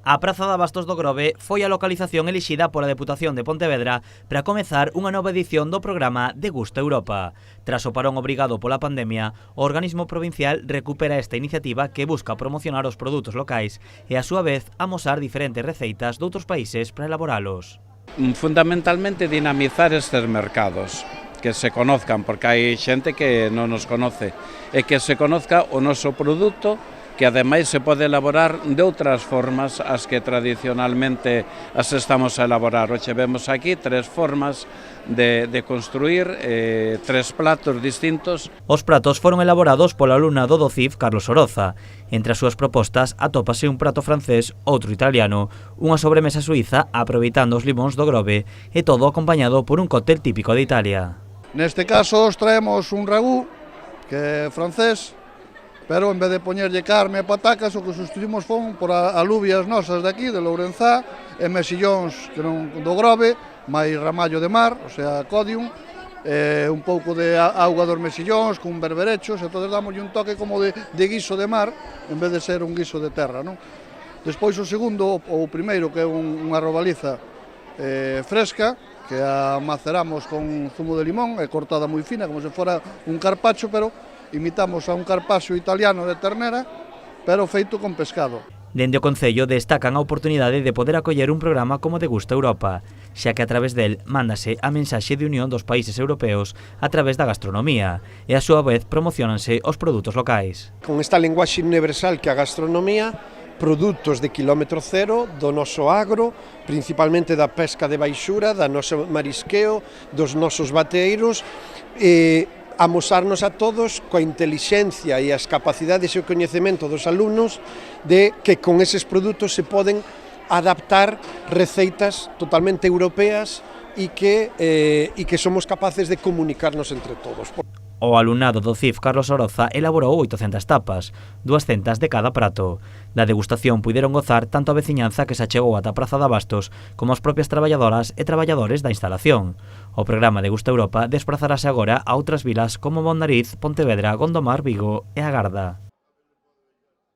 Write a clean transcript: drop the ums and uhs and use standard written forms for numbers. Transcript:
A Praza de Abastos do Grove foi a localización elixida pola Deputación de Pontevedra para comezar unha nova edición do programa Degusta Europa. Tras o parón obrigado pola pandemia, o organismo provincial recupera esta iniciativa que busca promocionar os produtos locais e, a súa vez, amosar diferentes receitas doutros países para elaboralos. Fundamentalmente dinamizar estes mercados, que se conozcan, porque hai xente que non nos conoce, e que se conozca o noso produto, que ademais se pode elaborar de outras formas as que tradicionalmente as estamos a elaborar. Hoxe vemos aquí tres formas de construir, tres platos distintos. Os pratos foron elaborados polo alumnado do CIF Carlos Oroza. Entre as súas propostas atópase un prato francés, outro italiano, unha sobremesa suiza aproveitando os limóns do Grove e todo acompañado por un cóctel típico de Italia. Neste caso os traemos un ragú, que é francés, pero en vez de poñerlle carne e patacas, o que sustituímos fon por alubias nosas de aquí, de Lourenzá, e mesillóns que non do Grove, máis ramallo de mar, o sea, codium, un pouco de auga dos mesillóns, con berberechos, e entón damos un toque como de guiso de mar, en vez de ser un guiso de terra, non? Despois o segundo, ou primeiro, que é unha robaliza fresca, que a maceramos con zumo de limón, é cortada moi fina, como se fora un carpaccio, pero imitamos a un carpaccio italiano de ternera, pero feito con pescado. Dende o Concello destacan a oportunidade de poder acoller un programa como Degusta Europa, xa que a través del mándase a mensaxe de unión dos países europeos a través da gastronomía e a súa vez promocionanse os produtos locais. Con esta linguaxe universal que a gastronomía, produtos de quilómetro cero do noso agro, principalmente da pesca de baixura, da noso marisqueo, dos nosos bateeiros, amosarnos a todos coa intelixencia e as capacidades e o coñecemento dos alumnos de que con eses produtos se poden adaptar receitas totalmente europeas e que somos capaces de comunicarnos entre todos. O alumnado do CIF Carlos Oroza elaborou 800 tapas, 200 de cada prato. Da degustación puideron gozar tanto a veciñanza que se achegou ata a Praza de Abastos como as propias traballadoras e traballadores da instalación. O programa Degusta Europa desprazarase agora a outras vilas como Mondariz, Pontevedra, Gondomar, Vigo e a Garda.